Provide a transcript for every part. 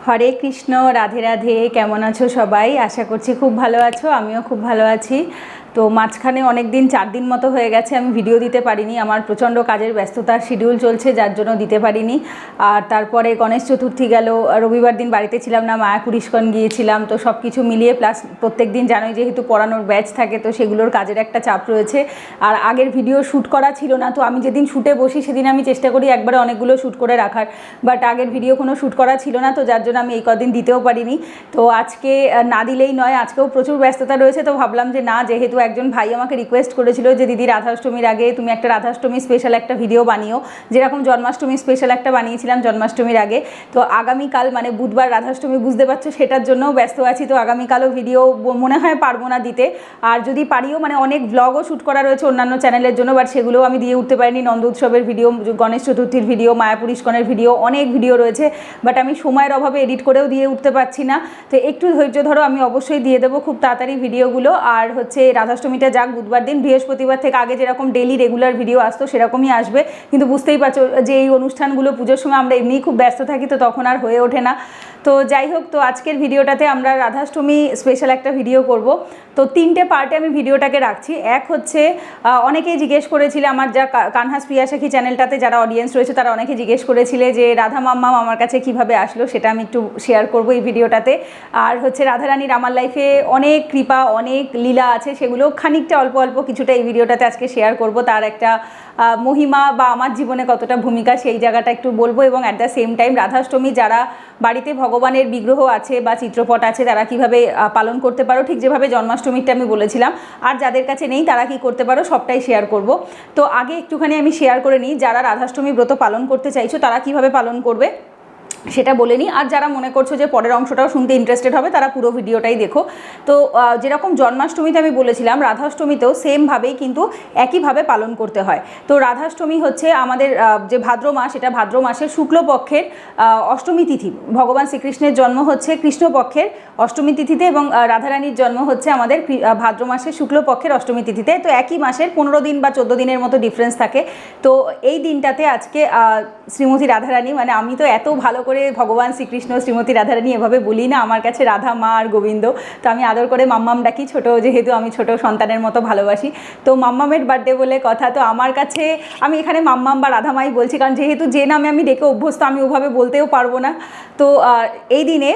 হরে কৃষ্ণ, রাধে রাধে। কেমন আছো সবাই? আশা করছি খুব ভালো আছো। আমিও খুব ভালো আছি। তো মাঝখানে অনেক দিন 4 দিন মতো হয়ে গেছে আমি ভিডিও দিতে পারিনি। আমার প্রচণ্ড কাজের ব্যস্ততার শিডিউল চলছে, যার জন্য দিতে পারিনি। আর তারপরে গণেশ চতুর্থী গেল, রবিবার দিন বাড়িতে ছিলাম না, মায়াপুর ইস্কন গিয়েছিলাম। তো সব কিছু মিলিয়ে প্লাস প্রত্যেক দিন জানোই যেহেতু পড়ানোর ব্যাচ থাকে, তো সেগুলোর কাজের একটা চাপ রয়েছে। আর আগের ভিডিও শ্যুট করা ছিল না, তো আমি যেদিন শ্যুটে বসি সেদিন আমি চেষ্টা করি একবারে অনেকগুলো শ্যুট করে রাখার, বাট আগের ভিডিও কোনো শ্যুট করা ছিল না, তো যার জন্য আমি এই কদিন দিতেও পারিনি। তো আজকে না দিলেই নয়, আজকেও প্রচুর ব্যস্ততা রয়েছে। তো ভাবলাম যে না, যেহেতু একজন ভাই আমাকে রিকোয়েস্ট করেছিল যে দিদি রাধাষ্টমীর আগে তুমি একটা রাধাষ্টমী স্পেশাল একটা ভিডিও বানিও, যেরকম জন্মাষ্টমী স্পেশাল একটা বানিয়েছিলাম জন্মাষ্টমীর আগে। তো আগামীকাল মানে বুধবার রাধাষ্টমী, বুঝতে পারছো, সেটার জন্যও ব্যস্ত আছি। তো আগামীকালও ভিডিও মনে হয় পারবো না দিতে। আর যদি পারিও মানে অনেক ব্লগও শ্যুট করা রয়েছে অন্যান্য চ্যানেলের জন্য, বাট সেগুলোও আমি দিয়ে উঠতে পারিনি। নন্দ উৎসবের ভিডিও, গণেশ চতুর্থীর ভিডিও, মায়াপুর ইস্কনের ভিডিও, অনেক ভিডিও রয়েছে, বাট আমি সময়ের অভাবে এডিট করেও দিয়ে উঠতে পারছি না। তো একটু ধৈর্য ধরো, আমি অবশ্যই দিয়ে দেবো খুব তাড়াতাড়ি ভিডিওগুলো। আর হচ্ছে রাধাষ্টমীটা যাক বুধবার দিন, বৃহস্পতিবার থেকে আগে যেরকম ডেইলি রেগুলার ভিডিও আসতো সেরকমই আসবে। কিন্তু বুঝতেই পারছো যে এই অনুষ্ঠানগুলো পুজোর সময় আমরা এমনিই খুব ব্যস্ত থাকি, তো তখন আর হয়ে ওঠে না। তো যাই হোক, তো আজকের ভিডিওটাতে আমরা রাধাষ্টমী স্পেশাল একটা ভিডিও করব। তো 3টে পার্টে আমি ভিডিওটাকে রাখছি। এক হচ্ছে অনেকেই জিজ্ঞেস করেছিলে আমার যা কানহাস প্রিয়াসাখী চ্যানেলটাতে যারা অডিয়েন্স রয়েছে তারা অনেকে জিজ্ঞেস করেছিলে যে রাধা মাম্মাম আমার কাছে কিভাবে আসলো, সেটা আমি একটু শেয়ার করব এই ভিডিওটাতে। আর হচ্ছে রাধারানীর আমার লাইফে অনেক কৃপা, অনেক লীলা আছে, সেগুলো খানিকটা অল্প অল্প কিছুটা এই ভিডিওটাতে আজকে শেয়ার করব। তার একটা মহিমা বা আমার জীবনে কতটা ভূমিকা সেই জায়গাটা একটু বলবো। এবং at the same time Radhashtami যারা বাড়িতে ভগবানের বিগ্রহ আছে বা চিত্রপট আছে তারা কিভাবে পালন করতে পারো, ঠিক যেভাবে জন্মাষ্টমীটা আমি বলেছিলাম। আর যাদের কাছে নেই তারা কি করতে পারো, সবটাই শেয়ার করব। তো আগে একটুখানি আমি শেয়ার করে নিই, যারা রাধাষ্টমী ব্রত পালন করতে চাইছো তারা কিভাবে পালন করবে সেটা বলে নিই। আর যারা মনে করছো যে পরের অংশটাও শুনতে ইন্টারেস্টেড হবে তারা পুরো ভিডিওটাই দেখো। তো যেরকম জন্মাষ্টমীতে আমি বলেছিলাম, রাধাষ্টমীতেও সেমভাবেই কিন্তু একইভাবে পালন করতে হয়। তো রাধাষ্টমী হচ্ছে আমাদের যে ভাদ্র মাস, এটা ভাদ্র মাসের শুক্লপক্ষের অষ্টমী তিথি। ভগবান শ্রীকৃষ্ণের জন্ম হচ্ছে কৃষ্ণপক্ষের অষ্টমী তিথিতে এবং রাধারানীর জন্ম হচ্ছে আমাদের ভাদ্র মাসের শুক্লপক্ষের অষ্টমী তিথিতে। তো একই মাসের 15 দিন বা 14 দিনের মতো ডিফারেন্স থাকে। তো এই দিনটাতে আজকে শ্রীমতী রাধারানী, মানে আমি তো এত ভালো করে ভগবান শ্রীকৃষ্ণ শ্রীমতী রাধারানী এভাবে বলি না, আমার কাছে রাধা মা আর গোবিন্দ, তো আমি আদর করে মাম্মাম ডাকি, ছোটো যেহেতু আমি ছোটো সন্তানের মতো ভালোবাসি। তো মাম্মামের বার্থডে বলে কথা, তো আমার কাছে আমি এখানে মাম্মাম বা রাধামাই বলছি, কারণ যেহেতু যে নামে আমি ডেকে অভ্যস্ত আমি ওভাবে বলতেও পারবো না। তো এই দিনে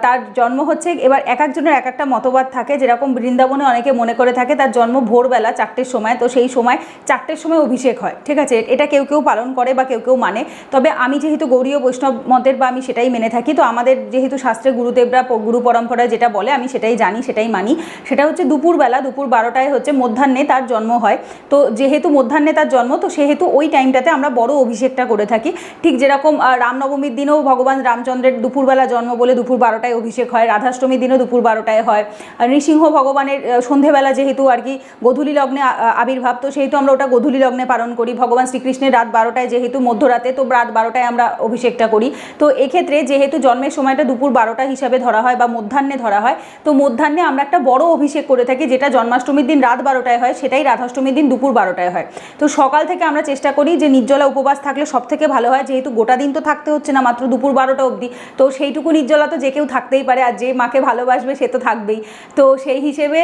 তার জন্ম হচ্ছে, এবার এক একজনের এক একটা মতবাদ থাকে। যেরকম বৃন্দাবনে অনেকে মনে করে থাকে তার জন্ম ভোরবেলা 4টের সময়, তো সেই সময় 4টের সময় অভিষেক হয়, ঠিক আছে, এটা কেউ কেউ পালন করে বা কেউ কেউ মানে। তবে আমি যেহেতু গৌড়ীয় বৈষ্ণব মতের বা আমি সেটাই মেনে থাকি, তো আমাদের যেহেতু শাস্ত্রে গুরুদেবরা গুরু পরম্পরায় যেটা বলে আমি সেটাই জানি, সেটাই মানি। সেটা হচ্ছে দুপুরবেলা, দুপুর 12টায় হচ্ছে মধ্যাহ্নে তার জন্ম হয়। তো যেহেতু মধ্যাহ্নে তার জন্ম, তো সেহেতু ওই টাইমটাতে আমরা বড় অভিষেকটা করে থাকি। ঠিক যেরকম রামনবমীর দিনেও ভগবান রামচন্দ্রের দুপুরবেলা জন্ম বলে দুপুর 12টায় অভিষেক হয়, রাধাষ্টমীর দিনও দুপুর 12টায় হয়। নৃসিংহ ভগবানের সন্ধেবেলা যেহেতু আর কি গোধূলি লগ্নে আবির্ভাব, তো সেহেতু আমরা ওটা গোধূলি লগ্নে পালন করি। ভগবান শ্রীকৃষ্ণের রাত 12টায় যেহেতু মধ্যরাতে, তো রাত 12টায় আমরা অভিষেকটা করি। তো এক্ষেত্রে যেহেতু জন্মের সময়টা দুপুর 12টা হিসাবে ধরা হয় বা মধ্যাহ্নে ধরা হয়, তো মধ্যাহ্নে আমরা একটা বড় অভিষেক করে থাকি, যেটা জন্মাষ্টমীর দিন রাত 12টায় হয়, সেটাই রাধাষ্টমীর দিন দুপুর 12টায় হয়। তো সকাল থেকে আমরা চেষ্টা করি যে নির্জলা উপবাস থাকলে সব থেকে ভালো হয়, যেহেতু গোটা দিন তো থাকতে হচ্ছে না, মাত্র দুপুর 12টা অবধি, তো সেইটুকু নির্জলা তো যে কেউ থাকতেই পারে, আর যে মাকে ভালোবাসবে সে তো থাকবেই। তো সেই হিসেবে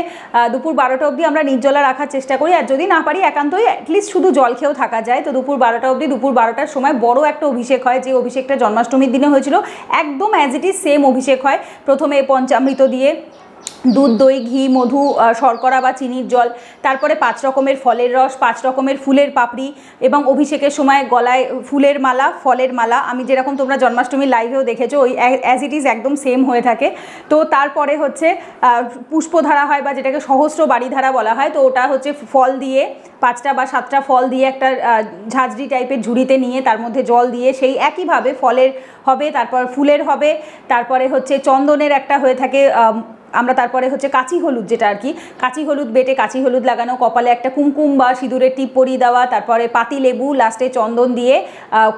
দুপুর 12টা অবধি আমরা নির্জলা রাখার চেষ্টা করি। আর যদি না পারি একান্তই অ্যাটলিস্ট শুধু জল খেয়েও থাকা যায়। তো দুপুর 12টা অবধি, দুপুর 12টার সময় বড় একটা অভিষেক হয়, যে অভিষেকটা জন্মাষ্টমীর দিনে হয়েছিল একদম অ্যাজ ইট ইজ সেম অভিষেক হয়। প্রথমে পঞ্চামৃত দিয়ে দুধ, দই, ঘি, মধু, শর্করা বা চিনির জল, তারপরে 5 রকমের ফলের রস, 5 রকমের ফুলের পাপড়ি, এবং অভিষেকের সময় গলায় ফুলের মালা, ফলের মালা। আমি যেরকম তোমরা জন্মাষ্টমীর লাইভেও দেখেছো, ওই অ্যাজ ইট ইজ একদম সেম হয়ে থাকে। তো তারপরে হচ্ছে পুষ্পধারা হয় বা যেটাকে সহস্র বাড়িধারা বলা হয়। তো ওটা হচ্ছে ফল দিয়ে 5টা বা 7টা ফল দিয়ে একটা ঝাঁঝরি টাইপের ঝুড়িতে নিয়ে তার মধ্যে জল দিয়ে সেই একইভাবে ফলের হবে, তারপর ফুলের হবে, তারপরে হচ্ছে চন্দনের একটা হয়ে থাকে। আমরা তারপরে হচ্ছে কাঁচি হলুদ, যেটা আর কি কাঁচি হলুদ বেটে কাঁচি হলুদ লাগানো, কপালে একটা কুমকুম বা সিঁদুরের টিপ পরিয়ে দেওয়া, তারপরে পাতি লেবু, লাস্টে চন্দন দিয়ে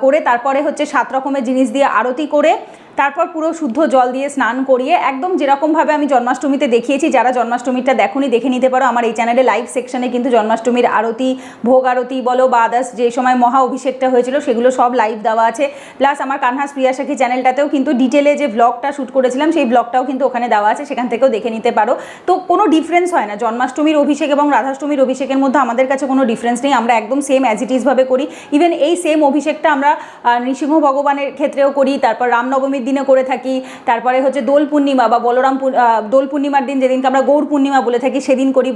করে, তারপরে হচ্ছে 7 রকমের জিনিস দিয়ে আরতি করে তারপর পুরো শুদ্ধ জল দিয়ে স্নান করিয়ে একদম যেরকমভাবে আমি জন্মাষ্টমীতে দেখিয়েছি, যারা জন্মাষ্টমীটা দেখোনি দেখে নিতে পারো, আমার এই চ্যানেলে লাইভ সেকশনে কিন্তু জন্মাষ্টমীর আরতি, ভোগ আরতি বলো বা আদার্স যে সময় মহা অভিষেকটা হয়েছিল সেগুলো সব লাইভ দেওয়া আছে। প্লাস আমার কানহাস প্রিয়া সাখী চ্যানেলটাতেও কিন্তু ডিটেলে যে ব্লগটা শ্যুট করেছিলাম সেই ব্লগটাও কিন্তু ওখানে দেওয়া আছে, সেখান থেকেও দেখে নিতে পারো। তো কোনো ডিফারেন্স হয় না, জন্মাষ্টমীর অভিষেক এবং রাধাষ্টমীর অভিষেকের মধ্যে আমাদের কাছে কোনো ডিফারেন্স নেই, আমরা একদম সেম অ্যাজ ইট ইজভাবে করি। ইভেন এই সেম অভিষেকটা আমরা নৃসিংহ ভগবানের ক্ষেত্রেও করি, তারপর রামনবমীর দিনে করে থাকি, তারপরে হচ্ছে দোল পূর্ণিমা বা দোল পূর্ণিমার দিন যেদিনকে আমরা গৌর পূর্ণিমা বলে থাকি সেদিন করি,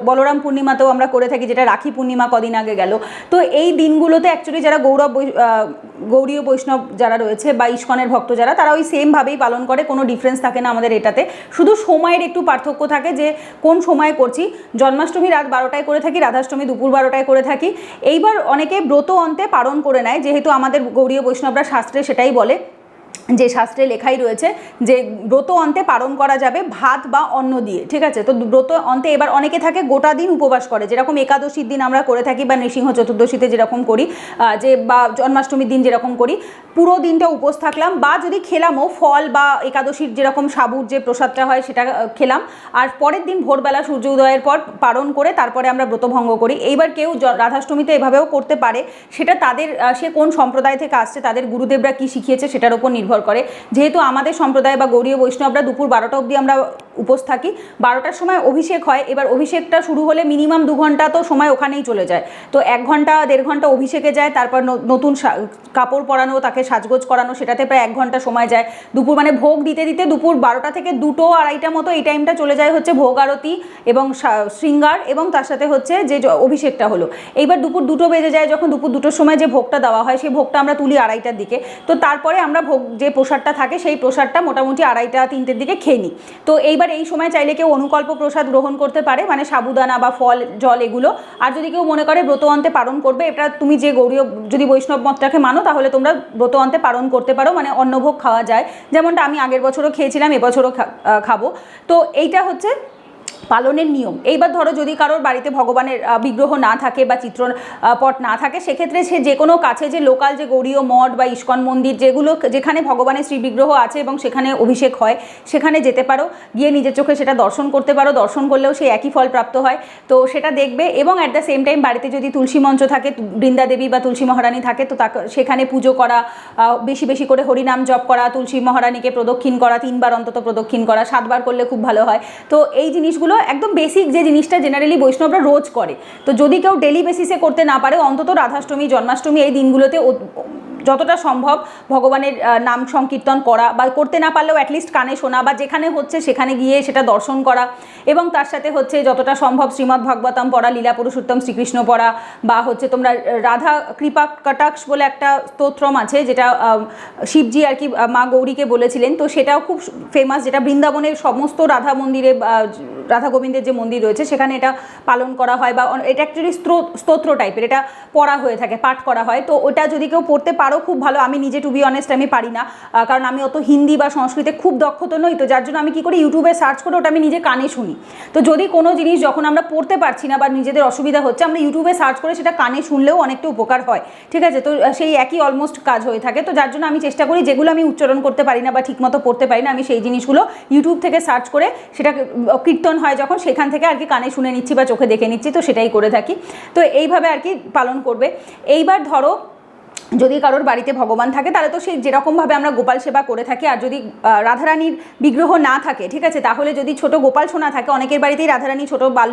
বলরাম পূর্ণিমাতেও আমরা করে থাকি, যেটা রাখি পূর্ণিমা কদিন আগে গেল। তো এই দিনগুলোতে অ্যাকচুয়ালি যারা গৌড়ীয় বৈষ্ণব যারা রয়েছে বা ইস্কনের ভক্ত যারা, তারা ওই সেমভাবেই পালন করে, কোনো ডিফারেন্স থাকে না আমাদের এটাতে। শুধু সময়ের একটু পার্থক্য থাকে যে কোন সময়ে করছি। জন্মাষ্টমী রাত 12টায় করে থাকি, রাধাষ্টমী দুপুর 12টায় করে থাকি। এইবার অনেকে ব্রত অন্তে পালন করে নেয়, যেহেতু আমাদের গৌড়ীয় বৈষ্ণবরা শাস্ত্রে সেটাই বলে, যে শাস্ত্রে লেখাই রয়েছে যে ব্রত অন্তে পালন করা যাবে ভাত বা অন্ন দিয়ে, ঠিক আছে। তো ব্রত অন্তে এবার অনেকে থাকে গোটা দিন উপবাস করে, যেরকম একাদশীর দিন আমরা করে থাকি বা নৃসিংহ চতুর্দশীতে যেরকম করি, যে বা জন্মাষ্টমীর দিন যেরকম করি, পুরো দিনটা উপোস থাকলাম, বা যদি খেলামও ফল বা একাদশীর যেরকম সাবুর যে প্রসাদটা হয় সেটা খেলাম, আর পরের দিন ভোরবেলা সূর্য উদয়ের পর পালন করে তারপরে আমরা ব্রতভঙ্গ করি। এইবার কেউ রাধাষ্টমীতে এভাবেও করতে পারে, সেটা তাদের সে কোন সম্প্রদায় থেকে আসছে, তাদের গুরুদেবরা কী শিখিয়েছে সেটার উপর নির্ভর করে। যেহেতু আমাদের সম্প্রদায় বা গৌড়ীয় বৈষ্ণবরা দুপুর 12টা অবধি আমরা উপোস থাকি, 12টার সময় অভিষেক হয়। এবার অভিষেকটা শুরু হলে মিনিমাম 2 ঘন্টা তো সময় ওখানেই চলে যায়, তো 1 ঘন্টা 1.5 ঘন্টা অভিষেকে যায়, তারপর নতুন কাপড় পরানো, তাকে সাজগোজ করানো, সেটাতে প্রায় 1 ঘন্টা সময় যায়। দুপুর মানে ভোগ দিতে দিতে দুপুর 12টা থেকে 2টো 2:30টা মতো এই টাইমটা চলে যায় হচ্ছে ভোগ আরতি এবং শৃঙ্গার, এবং তার সাথে হচ্ছে যে অভিষেকটা হলো। এইবার দুপুর 2টো বেজে যায়, যখন দুপুর 2টোর সময় যে ভোগটা দেওয়া হয় সেই ভোগটা আমরা তুলি 2:30টার দিকে। তো তারপরে আমরা ভোগ যে প্রসাদটা থাকে সেই প্রসাদটা মোটামুটি 2:30টা 3টের দিকে খেয়ে নিই। তো এইবার এই সময় চাইলে কেউ অনুকল্প প্রসাদ গ্রহণ করতে পারে, মানে সাবুদানা বা ফল জল এগুলো। আর যদি কেউ মনে করে ব্রত অন্তে পালন করবে, এটা তুমি যে গৌড়ীয় যদি বৈষ্ণব মতটাকে মানো তাহলে তোমরা ব্রত অন্তে পালন করতে পারো, মানে অন্নভোগ খাওয়া যায়, যেমনটা আমি আগের বছরও খেয়েছিলাম, এবছরও খাবো। তো এইটা হচ্ছে পালনের নিয়ম। এইবার ধরো যদি কারোর বাড়িতে ভগবানের বিগ্রহ না থাকে বা চিত্রপট না থাকে, সেক্ষেত্রে সে যে কোনো কাছে যে লোকাল যে গৌড়ীয় মঠ বা ইস্কন মন্দির যেগুলো যেখানে ভগবানের শ্রী বিগ্রহ আছে এবং সেখানে অভিষেক হয়, সেখানে যেতে পারো, গিয়ে নিজের চোখে সেটা দর্শন করতে পারো। দর্শন করলেও সেই একই ফল প্রাপ্ত হয়, তো সেটা দেখবে। এবং অ্যাট দ্য সেম টাইম বাড়িতে যদি তুলসী মঞ্চ থাকে, বৃন্দা দেবী বা তুলসী মহারানী থাকে, তো সেখানে পুজো করা, বেশি বেশি করে হরিনাম জপ করা, তুলসী মহারানীকে প্রদক্ষিণ করা, 3 বার অন্তত প্রদক্ষিণ করা, 7 বার করলে খুব ভালো হয়। তো এই জিনিসগুলো একদম বেসিক যে জিনিসটা জেনারেলি বৈষ্ণবরা রোজ করে। তো যদি কেউ ডেলি বেসিসে করতে না পারে, অন্তত রাধাষ্টমী, জন্মাষ্টমী এই দিনগুলোতে যতটা সম্ভব ভগবানের নাম সংকীর্তন করা, বা করতে না পারলেও অ্যাটলিস্ট কানে শোনা, বা যেখানে হচ্ছে সেখানে গিয়ে সেটা দর্শন করা, এবং তার সাথে হচ্ছে যতটা সম্ভব শ্রীমদ্ ভাগবতম পড়া, লীলা পুরুষোত্তম শ্রীকৃষ্ণ পড়া, বা হচ্ছে তোমরা রাধা কৃপা কটাক্ষ বলে একটা স্তোত্রম আছে, যেটা শিবজি আর কি মা গৌরীকে বলেছিলেন, তো সেটাও খুব ফেমাস, যেটা বৃন্দাবনের সমস্ত রাধা মন্দিরে, রাধা গোবিন্দের যে মন্দির রয়েছে সেখানে এটা পালন করা হয়, বা এটা অ্যাকচুয়ালি স্তোত্র টাইপের, এটা পড়া হয়ে থাকে, পাঠ করা হয়। তো ওটা যদি কেউ পড়তে পারো খুব ভালো। আমি নিজে টু বি অনেস্ট আমি পারি না, কারণ আমি অত হিন্দি বা সংস্কৃতে খুব দক্ষ তো নই, তো যার জন্য আমি কী করি, ইউটিউবে সার্চ করে ওটা আমি নিজে কানে শুনি। তো যদি কোনো জিনিস যখন আমরা পড়তে পারছি না বা নিজেদের অসুবিধা হচ্ছে, আমরা ইউটিউবে সার্চ করে সেটা কানে শুনলেও অনেকটা উপকার হয়, ঠিক আছে। তো সেই একই অলমোস্ট কাজ হয়ে থাকে। তো যার জন্য আমি চেষ্টা করি যেগুলো আমি উচ্চারণ করতে পারি না বা ঠিকমতো পড়তে পারি না, আমি সেই জিনিসগুলো ইউটিউব থেকে সার্চ করে, সেটা কীর্তন হয় যখন সেখান থেকে আর কি কানে শুনে নিচ্ছি বা চোখে দেখে নিচ্ছি, তো সেটাই করে থাকি। তো এইভাবে আর কি পালন করবে। এইবার ধরো যদি কারোর বাড়িতে ভগবান থাকে তাহলে তো সেই যেরকমভাবে আমরা গোপাল সেবা করে থাকি, আর যদি রাধারানীর বিগ্রহ না থাকে, ঠিক আছে, তাহলে যদি ছোট গোপাল সোনা থাকে, অনেকের বাড়িতেই রাধারানী ছোট বাল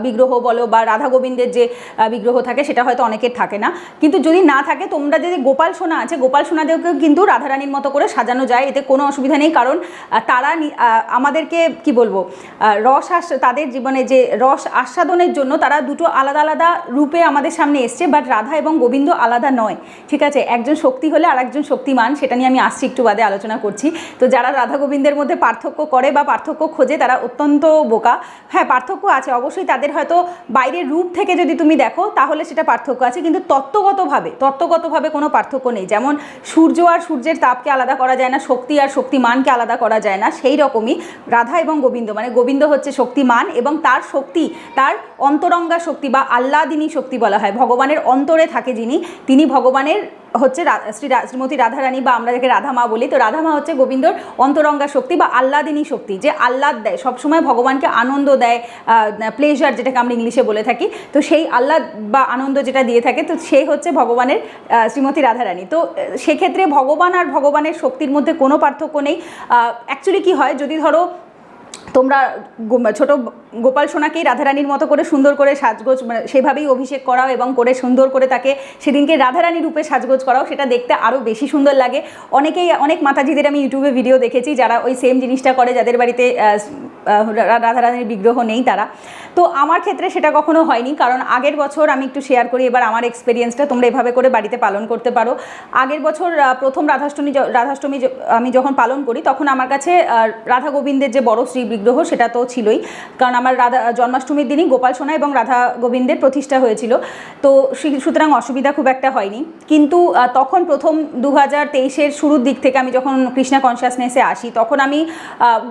বিগ্রহ বলো বা রাধা গোবিন্দের যে বিগ্রহ থাকে সেটা হয়তো অনেকের থাকে না, কিন্তু যদি না থাকে, তোমরা যদি গোপাল সোনা আছে, গোপাল সোনাদেরকেও কিন্তু রাধারানীর মতো করে সাজানো যায়, এতে কোনো অসুবিধা নেই। কারণ তারা আমাদেরকে কি বলবো, তাদের জীবনে যে রস আস্বাদনের জন্য তারা দুটো আলাদা আলাদা রূপে আমাদের সামনে এসছে, বাট রাধা এবং গোবিন্দ আলাদা নয়, ঠিক আছে। একজন শক্তি হলে আর একজন শক্তিমান, সেটা নিয়ে আমি আসছি একটু বাদে আলোচনা করছি। তো যারা রাধা গোবিন্দের মধ্যে পার্থক্য করে বা পার্থক্য খোঁজে তারা অত্যন্ত বোকা। হ্যাঁ, পার্থক্য আছে অবশ্যই, তাদের হয়তো বাইরের রূপ থেকে যদি তুমি দেখো তাহলে সেটা পার্থক্য আছে, কিন্তু তত্ত্বগতভাবে কোনো পার্থক্য নেই। যেমন সূর্য আর সূর্যের তাপকে আলাদা করা যায় না, শক্তি আর শক্তিমানকে আলাদা করা যায় না, সেই রকমই রাধা এবং গোবিন্দ, মানে গোবিন্দ হচ্ছে শক্তিমান এবং তার শক্তি, তার অন্তরঙ্গা শক্তি বা আহ্লাদিনী শক্তি বলা হয়, ভগবানের অন্তরে থাকে যিনি, তিনি ভগবানের হচ্ছে শ্রীমতী রাধারানী বা আমরা যাকে রাধা মা বলি, তো রাধা মা হচ্ছে গোবিন্দর অন্তরঙ্গা শক্তি বা আহ্লাদিনী শক্তি, যে আহ্লাদ দেয়, সবসময় ভগবানকে আনন্দ দেয়, প্লেজার যেটাকে আমরা ইংলিশে বলে থাকি। তো সেই আহ্লাদ বা আনন্দ যেটা দিয়ে থাকে, তো সে হচ্ছে ভগবানের শ্রীমতী রাধারানী। তো সেক্ষেত্রে ভগবান আর ভগবানের শক্তির মধ্যে কোনো পার্থক্য নেই। অ্যাকচুয়ালি কী হয়, যদি ধরো তোমরা ছোটো গোপাল সোনাকেই রাধারানীর মতো করে সুন্দর করে সাজগোজ, মানে সেভাবেই অভিষেক করাও এবং করে সুন্দর করে তাকে সেদিনকে রাধারানী রূপে সাজগোজ করাও, সেটা দেখতে আরও বেশি সুন্দর লাগে। অনেক মাতাজিদের আমি ইউটিউবে ভিডিও দেখেছি যারা ওই সেম জিনিসটা করে, যাদের বাড়িতে রাধারানীর বিগ্রহ নেই তারা। তো আমার ক্ষেত্রে সেটা কখনো হয়নি, কারণ আগের বছর আমি একটু শেয়ার করি এবার আমার এক্সপিরিয়েন্সটা, তোমরা এভাবে করে বাড়িতে পালন করতে পারো। আগের বছর প্রথম রাধাষ্টমী আমি যখন পালন করি, তখন আমার কাছে রাধা গোবিন্দের যে বড় শ্রী বিগ্রহ সেটা তো ছিলই, কারণ আমার জন্মাষ্টমীর দিনই গোপাল সোনা এবং রাধা গোবিন্দের প্রতিষ্ঠা হয়েছিল। তো সুতরাং অসুবিধা খুব একটা হয়নি। কিন্তু তখন প্রথম 2023-এর শুরুর দিক থেকে আমি যখন কৃষ্ণা কনসিয়াসনেসে আসি, তখন আমি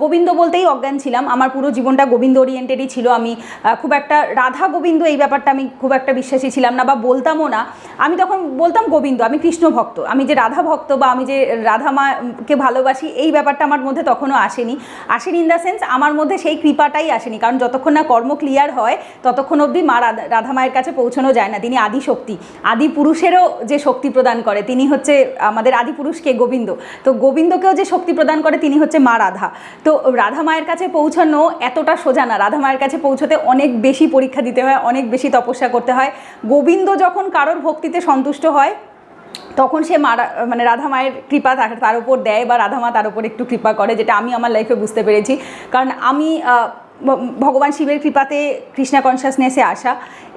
গোবিন্দ বলতেই অজ্ঞান ছিলাম। আমার পুরো জীবনটা গোবিন্দ ওরিয়েন্টেডই ছিল। আমি খুব একটা রাধা গোবিন্দ এই ব্যাপারটা আমি খুব একটা বিশ্বাসী ছিলাম না, বা বলতামও না। আমি তখন বলতাম গোবিন্দ, আমি কৃষ্ণ ভক্ত, আমি যে রাধা ভক্ত বা আমি যে রাধা মাকে ভালোবাসি, এই ব্যাপারটা আমার মধ্যে তখনও আসেনি ইন দ্য সেন্স আমার মধ্যে সেই কৃপাটাই আসেনি। কারণ যতক্ষণ না কর্ম ক্লিয়ার হয় ততক্ষণ অবধি মা রাধা মায়ের কাছে পৌঁছানো যায় না। তিনি আদি শক্তি, আদি পুরুষেরও যে শক্তি প্রদান করে, তিনি হচ্ছে আমাদের আদি পুরুষকে গোবিন্দ। তো গোবিন্দকেও যে শক্তি প্রদান করে তিনি হচ্ছে মা রাধা। তো রাধা মায়ের কাছে পৌঁছানো এতটা সোজা না। রাধা মায়ের কাছে পৌঁছতে অনেক বেশি পরীক্ষা দিতে হয়, অনেক বেশি তপস্যা করতে হয়। গোবিন্দ যখন কারোর ভক্তিতে সন্তুষ্ট হয়, তখন সে মানে রাধা মায়ের কৃপা তার উপর দেয়, বা রাধা মা তার উপর একটু কৃপা করে, যেটা আমি আমার লাইফে বুঝতে পেরেছি। কারণ আমি ভগবান শিবের কৃপাতে কৃষ্ণা কনসিয়াসনেসে আসা,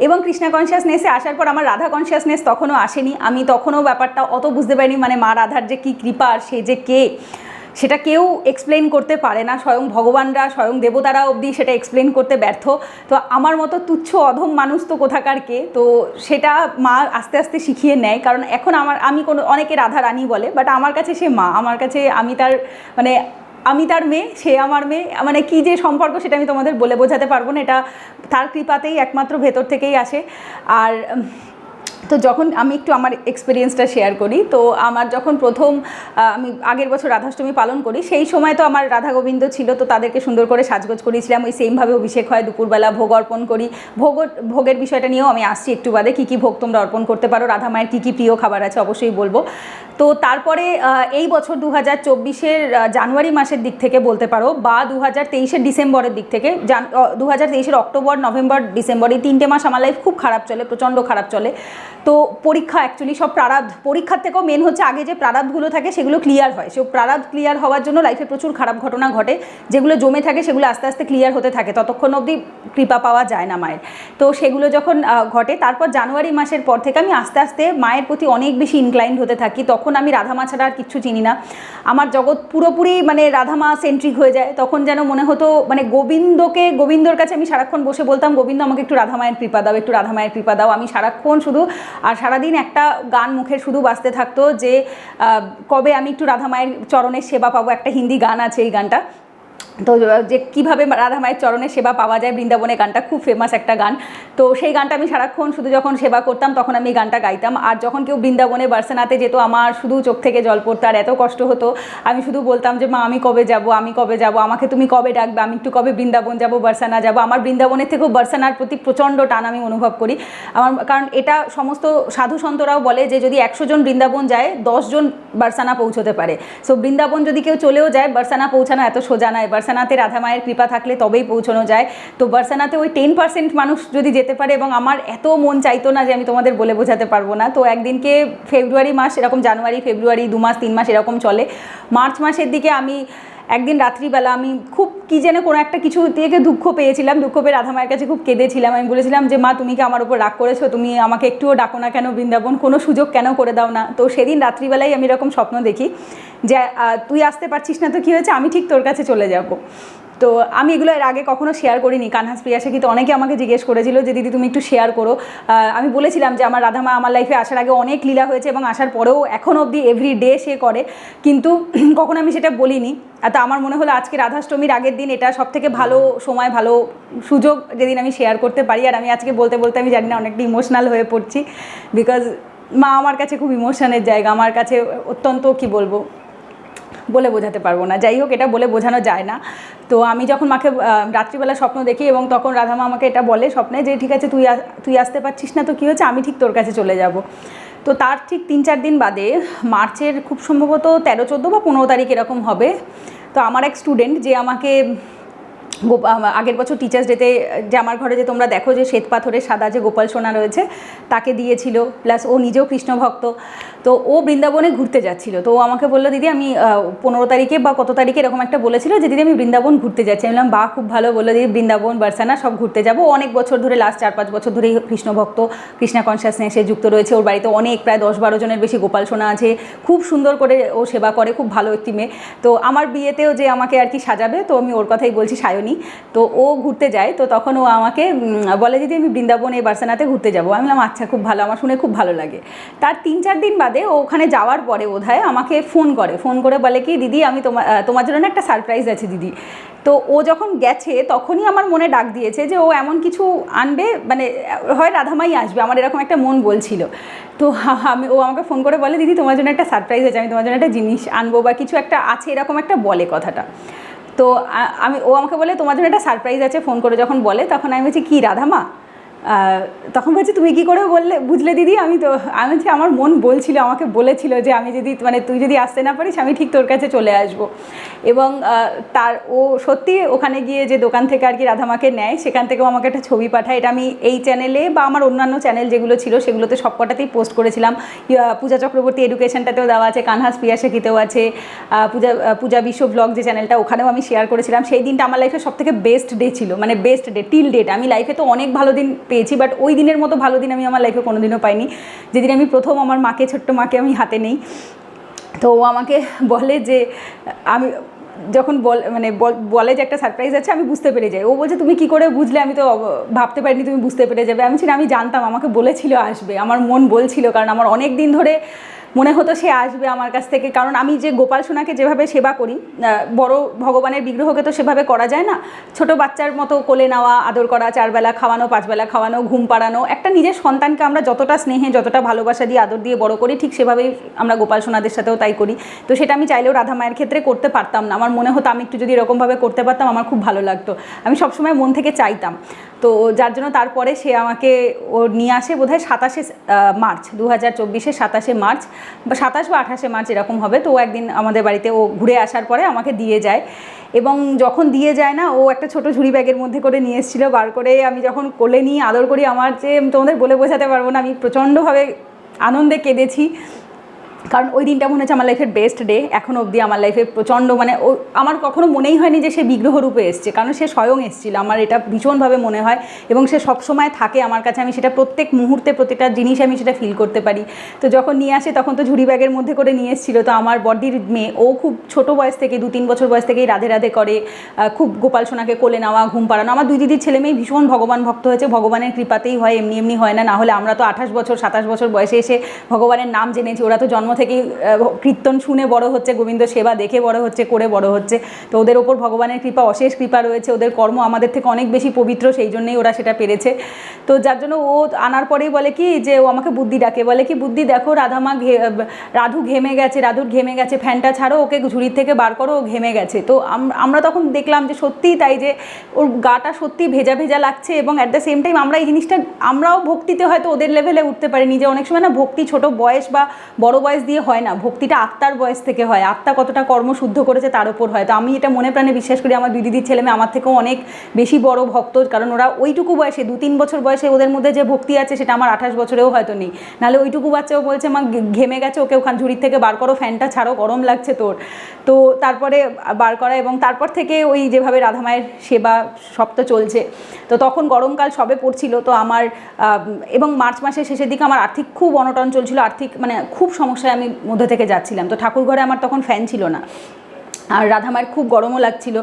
এবং কৃষ্ণা কনসিয়াসনেসে আসার পর আমার রাধা কনসিয়াসনেস তখনও আসেনি। আমি তখনও ব্যাপারটা অত বুঝতে পারিনি, মানে মা রাধার যে কী কৃপা আর সে যে কে, সেটা কেউ এক্সপ্লেন করতে পারে না। স্বয়ং ভগবানরা, স্বয়ং দেবতারা অবধি সেটা এক্সপ্লেন করতে ব্যর্থ। তো আমার মতো তুচ্ছ অধম মানুষ তো কোথাকার কে, তো সেটা মা আস্তে আস্তে শিখিয়ে নেয়। কারণ এখন আমি অনেকে রাধা রানী বলে, বাট আমার কাছে সে মা, আমার কাছে আমি তার মেয়ে, সে আমার মেয়ে। মানে কী যে সম্পর্ক সেটা আমি তোমাদের বলে বোঝাতে পারবো না। এটা তার কৃপাতেই একমাত্র ভেতর থেকেই আসে। আর তো যখন আমি একটু আমার এক্সপিরিয়েন্সটা শেয়ার করি, তো আমার যখন প্রথম আমি আগের বছর রাধাষ্টমী পালন করি, সেই সময় তো আমার রাধা গোবিন্দ ছিল, তো তাদেরকে সুন্দর করে সাজগোজ করেছিলাম। ওই সেমভাবে অভিষেক হয়, দুপুরবেলা ভোগ অর্পণ করি। ভোগের বিষয়টা নিয়েও আমি আসছি একটু বাদে, কী কী ভোগ তোমরা অর্পণ করতে পারো, রাধা মায়ের কী কী প্রিয় খাবার আছে অবশ্যই বলবো। তো তারপরে এই বছর 2024-এর জানুয়ারি মাসের দিক থেকে বলতে পারো, বা 2023-এর ডিসেম্বরের দিক থেকে, 2023-এর অক্টোবর, নভেম্বর, ডিসেম্বর, এই 3টে মাস আমার লাইফ খুব খারাপ চলে, প্রচণ্ড খারাপ চলে। তো পরীক্ষা, অ্যাকচুয়ালি সব প্রারাব্ধ, পরীক্ষার থেকেও মেন হচ্ছে আগে যে প্রারাব্ধগুলো থাকে সেগুলো ক্লিয়ার হয়। সব প্রারাব্ধ ক্লিয়ার হওয়ার জন্য লাইফে প্রচুর খারাপ ঘটনা ঘটে, যেগুলো জমে থাকে সেগুলো আস্তে আস্তে ক্লিয়ার হতে থাকে, ততক্ষণ অবধি কৃপা পাওয়া যায় না মায়ের। তো সেগুলো যখন ঘটে, তারপর জানুয়ারি মাসের পর থেকে আমি আস্তে আস্তে মায়ের প্রতি অনেক বেশি ইনক্লাইন্ড হতে থাকি। তখন আমি রাধা মা ছাড়া আর কিচ্ছু চিনি না। আমার জগৎ পুরোপুরি মানে রাধা মা সেন্ট্রিক হয়ে যায়। তখন যেন মনে হতো মানে গোবিন্দর কাছে আমি সারাক্ষণ বসে বলতাম, গোবিন্দ আমাকে একটু রাধা মায়ের কৃপা দাও, একটু রাধা মায়ের কৃপা দাও। আমি সারাক্ষণ শুধু, আর সারাদিন একটা গান মুখে শুধু বাজতে থাকতো যে কবে আমি একটু রাধা মায়ের চরণের সেবা পাবো। একটা হিন্দি গান আছে, এই গানটা, তো যে কীভাবে রাধা মায়ের চরণের সেবা পাওয়া যায়, বৃন্দাবনে গানটা খুব ফেমাস একটা গান। তো সেই গানটা আমি সারাক্ষণ শুধু যখন সেবা করতাম তখন আমি এই গানটা গাইতাম। আর যখন কেউ বৃন্দাবনে বার্সানাতে যেত, আমার শুধু চোখ থেকে জল পড়তো, আর এত কষ্ট হতো। আমি শুধু বলতাম যে মা আমি কবে যাব, আমাকে তুমি কবে ডাকবে, আমি একটু কবে বৃন্দাবন যাব, বার্সানা যাব। আমার বৃন্দাবনের থেকেও বার্সানার প্রতি প্রচণ্ড টান আমি অনুভব করি। কারণ এটা সমস্ত সাধু সন্তরাও বলে যে যদি 100 জন বৃন্দাবন যায়, 10 জন বার্সানা পৌঁছতে পারে। সো বৃন্দাবন যদি কেউ চলেও যায়, বার্সানা পৌঁছানো এত সোজা নয়। বার্সানাতে রাধা মায়ের কৃপা থাকলে তবেই পৌঁছানো যায়। তো বার্সানাতে ওই 10% মানুষ যদি যেতে পারে, এবং আমার এত মন চাইতো না যে আমি তোমাদের বলে বোঝাতে পারবো না। তো একদিনকে ফেব্রুয়ারি মাস, এরকম জানুয়ারি ফেব্রুয়ারি 2 মাস 3 মাস এরকম চলে। মার্চ মাসের দিকে আমি একদিন রাত্রিবেলা আমি খুব কী যেন কোনো একটা কিছু থেকে দুঃখ পেয়েছিলাম, দুঃখ পেয়ে রাধা মায়ের কাছে খুব কেঁদেছিলাম। আমি বলেছিলাম যে মা তুমি কি আমার উপর রাগ করেছো, তুমি আমাকে একটুও ডাকো না কেন বৃন্দাবন, কোনো সুযোগ কেন করে দাও না। তো সেদিন রাত্রিবেলায় আমি এরকম স্বপ্ন দেখি যে তুই আসতে পারছিস না, তো কী হয়েছে, আমি ঠিক তোর কাছে চলে যাব। তো আমি এগুলো এর আগে কখনো শেয়ার করিনি। কানহাস প্রিয়াসে কিন্তু অনেকে আমাকে জিজ্ঞেস করেছিল যে দিদি তুমি একটু শেয়ার করো। আমি বলেছিলাম যে আমার রাধা মা আমার লাইফে আসার আগে অনেক লীলা হয়েছে, এবং আসার পরেও এখন অবধি এভরি ডে সে করে, কিন্তু কখনো আমি সেটা বলিনি। তো আমার মনে হলো আজকে রাধাষ্টমীর আগের দিন এটা সবথেকে ভালো সময়, ভালো সুযোগ যেদিন আমি শেয়ার করতে পারি। আর আমি আজকে বলতে বলতে আমি জানি না অনেকটা ইমোশনাল হয়ে পড়ছি, বিকজ মা আমার কাছে খুব ইমোশনের জায়গা, আমার কাছে অত্যন্ত কি বলবো, বলে বোঝাতে পারবো না। যাই হোক, এটা বলে বোঝানো যায় না। তো আমি যখন মাকে রাত্রিবেলা স্বপ্ন দেখি এবং তখন রাধামা আমাকে এটা বলে স্বপ্নে যে ঠিক আছে তুই আসতে পারছিস না, তো কী হচ্ছে, আমি ঠিক তোর কাছে চলে যাব। তো তার ঠিক 3-4 দিন বাদে মার্চের খুব সম্ভবত 13-14 বা 15 তারিখ এরকম হবে। তো আমার এক স্টুডেন্ট যে আমাকে আগের বছর টিচার্স ডেতে যে আমার ঘরে যে তোমরা দেখো যে শ্বেত পাথরের সাদা যে গোপাল সোনা রয়েছে তাকে দিয়েছিল, প্লাস ও নিজেও কৃষ্ণ ভক্ত। তো ও বৃন্দাবনে ঘুরতে যাচ্ছিল। তো ও আমাকে বললো দিদি আমি 15 তারিখে বা কত তারিখে এরকম একটা বলেছিল যে দিদি আমি বৃন্দাবন ঘুরতে যাচ্ছি। আমি বললাম বাহ, খুব ভালো। বললো দিদি বৃন্দাবন বার্সানা সব ঘুরতে যাবো। অনেক বছর ধরে, লাস্ট 4-5 বছর ধরে কৃষ্ণ ভক্ত, কৃষ্ণা কনসিয়াসনেসে যুক্ত রয়েছে। ওর বাড়িতে অনেক, প্রায় 10-12 জনের বেশি গোপাল সোনা আছে। খুব সুন্দর করে ও সেবা করে, খুব ভালো একটি মেয়ে। তো আমার বিয়েতেও যে আমাকে আর কি সাজাবে, তো আমি ওর কথাই বলছি, সায়নী। তো ও ঘুরতে যায়, তো তখন ও আমাকে বলে দিদি আমি বৃন্দাবনে বার্সানাতে ঘুরতে যাবো। আমি বললাম আচ্ছা, খুব ভালো, আমার শুনে খুব ভালো লাগে। তার 3-4 দিন বাদে ও ওখানে যাওয়ার পরে বোধহয় আমাকে ফোন করে বলে কি দিদি আমি তোমার জন্য একটা সারপ্রাইজ আছে দিদি। তো ও যখন গেছে তখনই আমার মনে ডাক দিয়েছে যে ও এমন কিছু আনবে, মানে হয় রাধামাই আসবে, আমার এরকম একটা মন বলছিল। তো ও আমাকে ফোন করে বলে দিদি তোমার জন্য একটা সারপ্রাইজ আছে, আমি তোমার জন্য একটা জিনিস আনবো বা কিছু একটা আছে, এরকম একটা বলে কথাটা। তো ও আমাকে বলে তোমার জন্য একটা সারপ্রাইজ আছে, ফোন করে যখন বলে তখন আমি বলছি কী রাধামা? তখন বলছি তুমি কী করে বুঝলে দিদি? আমি বলছি আমার মন বলছিল, আমাকে বলেছিল যে আমি যদি, মানে তুই যদি আসতে না পারিস আমি ঠিক তোর কাছে চলে আসব। এবং ও সত্যি ওখানে গিয়ে যে দোকান থেকে আর কি রাধামাকে নেয়, সেখান থেকেও আমাকে একটা ছবি পাঠায়। এটা আমি এই চ্যানেলে বা আমার অন্যান্য চ্যানেল যেগুলো ছিল সেগুলোতে সবকটাতেই পোস্ট করেছিলাম। পূজা চক্রবর্তী এডুকেশনটাতেও দেওয়া আছে, কানহাস পিয়াশাকিতেও আছে, পূজা বিশ্ব ব্লগ যে চ্যানেলটা, ওখানেও আমি শেয়ার করেছিলাম। সেই দিনটা আমার লাইফে সবথেকে বেস্ট ডে ছিল, মানে বেস্ট ডে টিল ডেট। আমি লাইফে তো অনেক ভালো দিন পেয়েছি, বাট ওই দিনের মতো ভালো দিন আমি আমার লাইফে কোনোদিনও পাইনি, যেদিন আমি প্রথম আমার মাকে, ছোট্ট মাকে আমি হাতে নেই। তো ও আমাকে বলে যে আমি যখন বলে যে একটা সারপ্রাইজ আছে, আমি বুঝতে পেরে যাই। ও বলছে তুমি কী করে বুঝলে? আমি তো ভাবতে পারিনি তুমি বুঝতে পেরে যাবে। আমি জানতাম, আমাকে বলেছিল আসবে, আমার মন বলছিল, কারণ আমার অনেক দিন ধরে মনে হতো সে আসবে আমার কাছ থেকে। কারণ আমি যে গোপাল সোনাকে যেভাবে সেবা করি, বড় ভগবানের বিগ্রহকে তো সেভাবে করা যায় না। ছোট বাচ্চার মতো কোলে নেওয়া, আদর করা, 4 বেলা খাওয়ানো, 5 বেলা খাওয়ানো, ঘুম পাড়ানো, একটা নিজের সন্তানকে আমরা যতটা স্নেহে, যতটা ভালোবাসা দিয়ে, আদর দিয়ে বড় করি, ঠিক সেভাবেই আমরা গোপাল সোনাদের সাথেও তাই করি। তো সেটা আমি চাইলেও রাধা মায়ের ক্ষেত্রে করতে পারতাম না। আমার মনে হতো আমি একটু যদি এরকমভাবে করতে পারতাম আমার খুব ভালো লাগতো। আমি সবসময় মন থেকে চাইতাম। তো যার জন্য তারপরে সে আমাকে ও নিয়ে আসে বোধহয় 27শে মার্চ, 2024-এর 27শে মার্চ বা 27 বা 28শে মার্চ এরকম হবে। তো ও একদিন আমাদের বাড়িতে ও ঘুরে আসার পরে আমাকে দিয়ে যায়। এবং যখন দিয়ে যায় না, ও একটা ছোটো ঝুড়ি ব্যাগের মধ্যে করে নিয়ে এসেছিলো। বার করে আমি যখন কোলে নিয়ে আদর করি, আমার যে তোমাদের বলে বোঝাতে পারবো না, আমি প্রচণ্ডভাবে আনন্দে কেঁদেছি। কারণ ওই দিনটা মনে হচ্ছে আমার লাইফের বেস্ট ডে। এখনও অবধি আমার লাইফে প্রচণ্ড, মানে আমার কখনো মনেই হয়নি যে সে বিগ্রহ রূপে এসছে, কারণ সে স্বয়ং এসেছিল। আমার এটা ভীষণভাবে মনে হয় এবং সে সবসময় থাকে আমার কাছে। আমি সেটা প্রত্যেক মুহূর্তে, প্রত্যেকটা জিনিস আমি সেটা ফিল করতে পারি। তো যখন নিয়ে আসে তখন তো ঝুড়ি ব্যাগের মধ্যে করে নিয়ে এসেছিলো। তো আমার বডির মেয়ে, ও খুব ছোটো বয়স থেকে, 2-3 বছর বয়স থেকেই রাধে রাধে করে, খুব গোপাল সোনাকে কোলে নেওয়া, ঘুম পাড়ানো। আমার 2 দিদির ছেলে মেয়ে ভীষণ ভগবান ভক্ত হয়েছে, ভগবানের কৃপাতেই হয়, এমনি এমনি হয় না। হলে আমরা তো 28 বছর 27 বছর বয়সে এসে ভগবানের নাম জেনেছি, ওরা তো জন্ম থেকেই কীর্তন শুনে বড় হচ্ছে, গোবিন্দ সেবা দেখে বড় হচ্ছে, করে বড় হচ্ছে। তো ওদের ওপর ভগবানের কৃপা, অশেষ কৃপা রয়েছে। ওদের কর্ম আমাদের থেকে অনেক বেশি পবিত্র, সেই জন্যই ওরা সেটা পেরেছে। তো যার জন্য ও আনার পরেই বলে কি যে ও আমাকে বুদ্ধি ডাকে, বলে কি বুদ্ধি দেখো রাধু ঘেমে গেছে, রাধুর ঘেমে গেছে, ফ্যানটা ছাড়ো, ওকে ঝুড়ির থেকে বার করো, ও ঘেমে গেছে। তো আমরা তখন দেখলাম যে সত্যিই তাই, যে ওর গাটা সত্যি ভেজা ভেজা লাগছে। এবং অ্যাট দ্য সেম টাইম আমরা এই জিনিসটা, আমরাও ভক্তিতে হয়তো ওদের লেভেলে উঠতে পারিনি। যে অনেক সময় না ভক্তি ছোট বয়স বা বড় বয়স দিয়ে হয় না, ভক্তিটা আত্মার বয়স থেকে হয়। আত্মা কতটা কর্ম শুদ্ধ করেছে তার উপর হয়। তো আমি এটা মনে প্রাণে বিশ্বাস করি। আমার 2 দিদির ছেলে মেয়ে আমার থেকেও অনেক বেশি বড় ভক্ত, কারণ ওরা ওইটুকু বয়সে, 2-3 বছর বয়সে ওদের মধ্যে যে ভক্তি আছে সেটা আমার 28 বছরেও হয়তো নেই। নাহলে ওইটুকু বাচ্চাও বলছে মা ঘেমে গেছে, ওকে ওখান ঝুড়ির থেকে বার করো, ফ্যানটা ছাড়ো, গরম লাগছে তোর। তো তারপরে বার করা, এবং তারপর থেকে ওই যেভাবে রাধামায়ের সেবা সব তো চলছে। তো তখন গরমকাল সবে পড়ছিল। তো আমার এবং মার্চ মাসের শেষের দিকে আমার আর্থিক খুব অনটন চলছিল, আর্থিক মানে খুব সমস্যায় আমি মধ্যে থেকে যাচ্ছিলাম। তো ঠাকুর ঘরে আমার তখন ফ্যান ছিল না। আর রাধামায়ের খুব গরমও লাগছিল,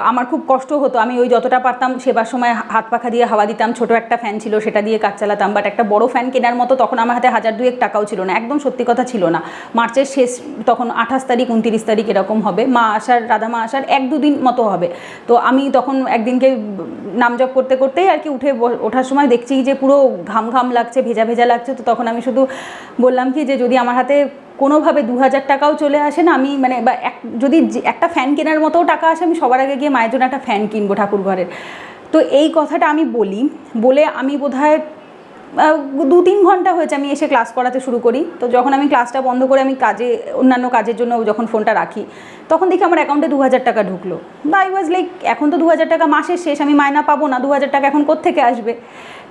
আমার খুব কষ্ট হতো। আমি ওই যতটা পারতাম সেবার সময় হাত পাখা দিয়ে হাওয়া দিতাম, ছোটো একটা ফ্যান ছিল সেটা দিয়ে কাজ চালাতাম, বাট একটা বড় ফ্যান কেনার মতো তখন আমার হাতে 1,000-2,000 টাকাও ছিল না, একদম সত্যি কথা ছিল না। মার্চের শেষ, তখন 28 তারিখ 29 তারিখ এরকম হবে, রাধামা আসার 1-2 দিন মতো হবে। তো আমি তখন একদিনকে নাম জপ করতে করতেই আর কি ওঠার সময় দেখছি যে পুরো ঘাম ঘাম লাগছে, ভেজা ভেজা লাগছে। তো তখন আমি শুধু বললাম কি যে যদি আমার হাতে কোনোভাবে 2,000 টাকাও চলে আসে না, আমি মানে বা যদি একটা ফ্যান কেনার মতোও টাকা আসে, আমি সবার আগে গিয়ে মায়ের জন্য একটা ফ্যান কিনবো ঠাকুর ঘরের। তো এই কথাটা আমি বলে আমি বোধহয় 2-3 ঘন্টা হয়েছে আমি এসে ক্লাস করাতে শুরু করি। তো যখন আমি ক্লাসটা বন্ধ করে আমি অন্যান্য কাজের জন্য যখন ফোনটা রাখি, তখন দেখি আমার অ্যাকাউন্টে 2,000 টাকা ঢুকলো। আই ওয়াজ লাইক, এখন তো 2,000 টাকা মাসের শেষ, আমি মায়না পাবো না, 2,000 টাকা এখন কোত্থেকে আসবে?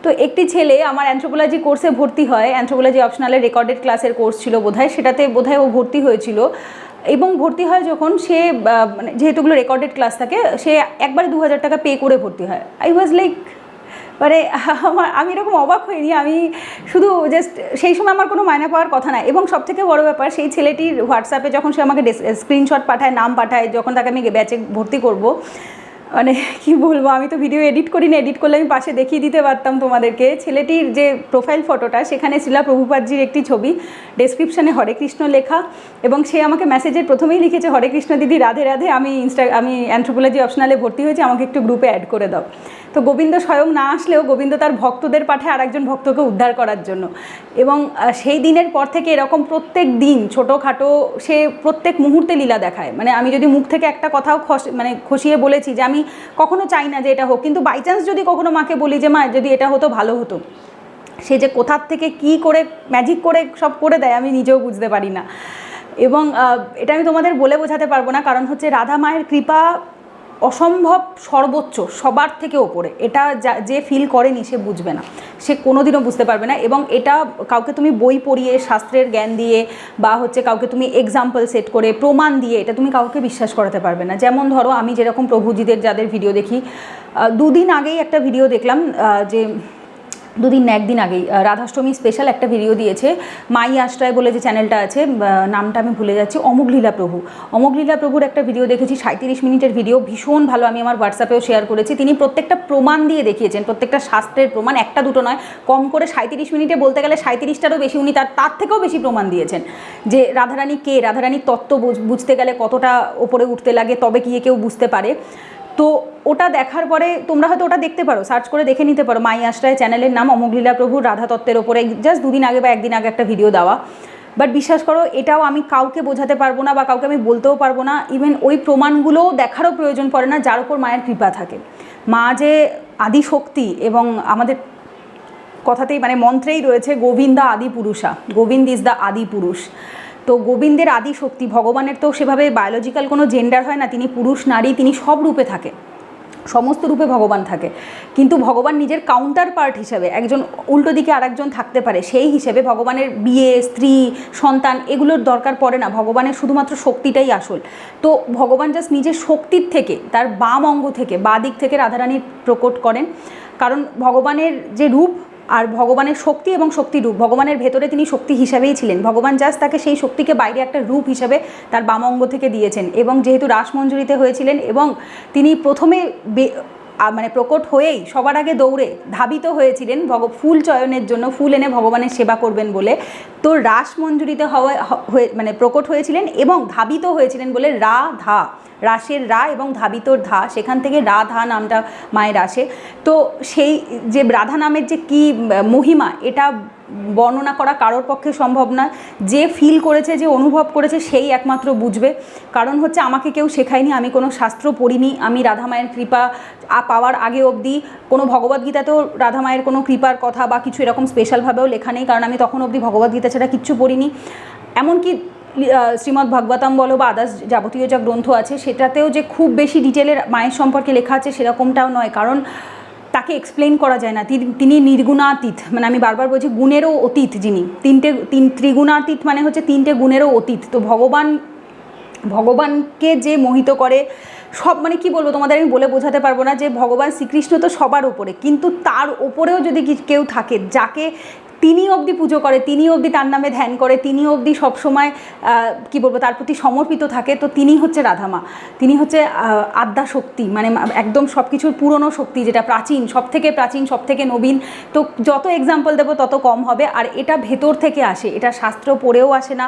তো একটি ছেলে আমার অ্যানথ্রোপোলজি কোর্সে ভর্তি হয়, অ্যানথ্রোপোলজি অপশনালের রেকর্ডেড ক্লাসের কোর্স ছিল বোধহয়, সেটাতে বোধহয় ও ভর্তি হয়েছিল। এবং ভর্তি হয় যখন সে মানে যেহেতুগুলো রেকর্ডেড ক্লাস থাকে, সে একবারে 2,000 টাকা পে করে ভর্তি হয়। আই ওয়াজ লাইক, মানে আমি এরকম অবাক হইনি, আমি শুধু জাস্ট সেই সময় আমার কোনো মায়না পাওয়ার কথা না। এবং সবথেকে বড় ব্যাপার, সেই ছেলেটির হোয়াটসঅ্যাপে যখন সে আমাকে স্ক্রিনশট পাঠায়, নাম পাঠায়, যখন তাকে আমি ব্যাচে ভর্তি করব, মানে কি বলবো, আমি তো ভিডিও এডিট করি না, এডিট করলে আমি পাশে দেখিয়ে দিতে পারতাম তোমাদেরকে। ছেলেটির যে প্রোফাইল ফটোটা, সেখানে শিলা প্রভুপাদজির একটি ছবি, ডেসক্রিপশানে হরে কৃষ্ণ লেখা, এবং সে আমাকে মেসেজের প্রথমেই লিখেছে, হরে কৃষ্ণ দিদি, রাধে রাধে, আমি অ্যানথ্রোপোলজি অপশনালে ভর্তি হয়েছি, আমাকে একটু গ্রুপে অ্যাড করে দাও। তো গোবিন্দ স্বয়ং না আসলেও গোবিন্দ তার ভক্তদের পাঠায় আরেকজন ভক্তকে উদ্ধার করার জন্য। এবং সেই দিনের পর থেকে এরকম প্রত্যেক দিন ছোটোখাটো সে প্রত্যেক মুহূর্তে লীলা দেখায়। মানে আমি যদি মুখ থেকে একটা কথাও খসিয়ে বলেছি যে আমি কখনো চাই না যে এটা হোক, কিন্তু বাই চান্স যদি কখনো মাকে বলি যে মা যদি এটা হতো ভালো হতো, সে যে কোথার থেকে কি করে ম্যাজিক করে সব করে দেয় আমি নিজেও বুঝতে পারি না। এবং এটা আমি তোমাদের বলে বোঝাতে পারবো না, কারণ হচ্ছে রাধা মায়ের কৃপা অসম্ভব, সর্বোচ্চ, সবার থেকে ওপরে। এটা যে ফিল করেনি সে বুঝবে না, সে কোনোদিনও বুঝতে পারবে না। এবং এটা কাউকে তুমি বই পড়িয়ে, শাস্ত্রের জ্ঞান দিয়ে, বা হচ্ছে কাউকে তুমি এক্সাম্পল সেট করে, প্রমাণ দিয়ে, এটা তুমি কাউকে বিশ্বাস করাতে পারবে না। যেমন ধরো আমি যেরকম প্রভুজিদের যাদের ভিডিও দেখি, 2 দিন আগেই একটা ভিডিও দেখলাম, যে 2 দিন না 1 দিন আগেই রাধাষ্টমী স্পেশাল একটা ভিডিও দিয়েছে মাই আশ্রয় বলে যে চ্যানেলটা আছে, নামটা আমি ভুলে যাচ্ছি, অমোঘলীলা প্রভুর একটা ভিডিও দেখেছি, 37 মিনিটের ভিডিও, ভীষণ ভালো। আমি আমার হোয়াটসঅ্যাপেও শেয়ার করেছি। তিনি প্রত্যেকটা প্রমাণ দিয়ে দেখিয়েছেন, প্রত্যেকটা শাস্ত্রের প্রমাণ, একটা দুটো নয়, কম করে 37 মিনিটে বলতে গেলে 37টারও বেশি, উনি তার থেকেও বেশি প্রমাণ দিয়েছেন যে রাধারানী কে, রাধারানীর তত্ত্ব বুঝতে গেলে কতটা ওপরে উঠতে লাগে, তবে গিয়ে কেউ বুঝতে পারে। তো ওটা দেখার পরে তোমরা হয়তো ওটা দেখতে পারো, সার্চ করে দেখে নিতে পারো, মাই আশ্রয় চ্যানেলের নাম, অমোঘলীলা প্রভুর রাধা তত্ত্বের ওপরে জাস্ট 2 দিন আগে বা 1 দিন আগে একটা ভিডিও দেওয়া। বাট বিশ্বাস করো, এটাও আমি কাউকে বোঝাতে পারবো না, বা কাউকে আমি বলতেও পারবো না। ইভেন ওই প্রমাণগুলোও দেখারও প্রয়োজন পড়ে না, যার উপর মায়ের কৃপা থাকে। মা যে আদি শক্তি, এবং আমাদের কথাতেই মানে মন্ত্রেই রয়েছে গোবিন্দা আদি পুরুষা, গোবিন্দ ইজ দ্য আদি পুরুষ। তো গোবিন্দের আদি শক্তি, ভগবানের তো সেভাবে বায়োলজিক্যাল কোনো জেন্ডার হয় না, তিনি পুরুষ নারী, তিনি সব রূপে থাকে, সমস্ত রূপে ভগবান থাকে। কিন্তু ভগবান নিজের কাউন্টার পার্ট হিসেবে একজন উল্টো দিকে আরেকজন থাকতে পারে, সেই হিসেবে ভগবানের বিয়ে, স্ত্রী, সন্তান এগুলোর দরকার পড়ে না, ভগবানের শুধুমাত্র শক্তিটাই আসল। তো ভগবান জাস্ট নিজের শক্তির থেকে, তার বাম অঙ্গ থেকে, বা দিক থেকে রাধারানীর প্রকট করেন। কারণ ভগবানের যে রূপ আর ভগবানের শক্তি এবং শক্তিরূপ, ভগবানের ভেতরে তিনি শক্তি হিসাবেই ছিলেন, ভগবান জাস্ট তাকে সেই শক্তিকে বাইরে একটা রূপ হিসাবে তার বাম অঙ্গ থেকে দিয়েছেন। এবং যেহেতু রাসমঞ্জুরিতে হয়েছিলেন, এবং তিনি প্রথমে মানে প্রকট হয়েই সবার আগে দৌড়ে ধাবিত হয়েছিলেন ফুল চয়নের জন্য, ফুল এনে ভগবানের সেবা করবেন বলে। তো রাসমঞ্জুরিতে মানে প্রকট হয়েছিলেন এবং ধাবিত হয়েছিলেন বলে রাধা, রাসের রা এবং ধাবিতর ধা, সেখান থেকে রাধা নামটা মায়ের আসে। তো সেই যে রাধা নামের যে কী মহিমা, এটা বর্ণনা করা কারোর পক্ষে সম্ভব না। যে ফিল করেছে, যে অনুভব করেছে, সেই একমাত্র বুঝবে। কারণ হচ্ছে আমাকে কেউ শেখায়নি, আমি কোনো শাস্ত্র পড়িনি, আমি রাধা মায়ের কৃপা পাওয়ার আগে অবধি কোনো ভগবদ্গীতাতেও রাধা মায়ের কোনো কৃপার কথা বা কিছু এরকম স্পেশালভাবেও লেখা নেই, কারণ আমি তখন অবধি ভগবদ্গীতা ছাড়া কিচ্ছু পড়িনি। এমনকি শ্রীমদ্ ভাগবতম বলো বা আদার্স যাবতীয় যা গ্রন্থ আছে, সেটাতেও যে খুব বেশি ডিটেলের মায়ের সম্পর্কে লেখা আছে সেরকমটাও নয়, কারণ তাকে এক্সপ্লেন করা যায় না। তিনি নির্গুণাতীত, মানে আমি বারবার বলছি গুণেরও অতীত যিনি, ত্রিগুণাতীত মানে হচ্ছে 3টে গুণেরও অতীত। তো ভগবানকে যে মোহিত করে সব, মানে কি বলবো তোমাদের, আমি বলে বোঝাতে পারবো না যে ভগবান শ্রীকৃষ্ণ তো সবার ওপরে, কিন্তু তার ওপরেও যদি কেউ থাকে যাকে তিনি অবধি পুজো করে, তিনি অবধি তার নামে ধ্যান করে, তিনি অবধি সবসময় কী বলবো তার প্রতি সমর্পিত থাকে, তো তিনি হচ্ছে রাধামা। তিনি হচ্ছে আদ্যা শক্তি, মানে একদম সব কিছুর পুরনো শক্তি, যেটা প্রাচীন, সব থেকে নবীন। তো যত এক্সাম্পল দেবো তত কম হবে। আর এটা ভেতর থেকে আসে, এটা শাস্ত্র পড়েও আসে না,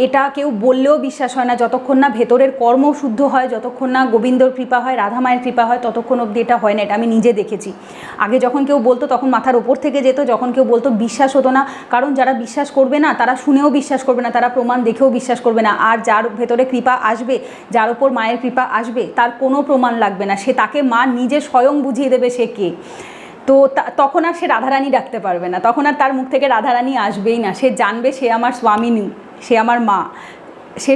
এটা কেউ বললেও বিশ্বাস হয় না। যতক্ষণ না ভেতরের কর্ম শুদ্ধ হয়, যতক্ষণ না গোবিন্দর কৃপা হয়, রাধা মায়ের কৃপা হয়, ততক্ষণ অবধি এটা হয় না। এটা আমি নিজে দেখেছি। আগে যখন কেউ বলতো তখন মাথার ওপর থেকে যেত, যখন কেউ বলতো বিশ্বাস হতো না, কারণ যারা বিশ্বাস করবে না তারা শুনেও বিশ্বাস করবে না, তারা প্রমাণ দেখেও বিশ্বাস করবে না। আর যার ভেতরে কৃপা আসবে, যার ওপর মায়ের কৃপা আসবে, তার কোনো প্রমাণ লাগবে না, সে তাকে মা নিজে স্বয়ং বুঝিয়ে দেবে সে কে। তো তখন আর সে রাধারানী ডাকতে পারবে না, তখন আর তার মুখ থেকে রাধারানী আসবেই না। সে জানবে সে আমার স্বামিনী, সে আমার মা, সে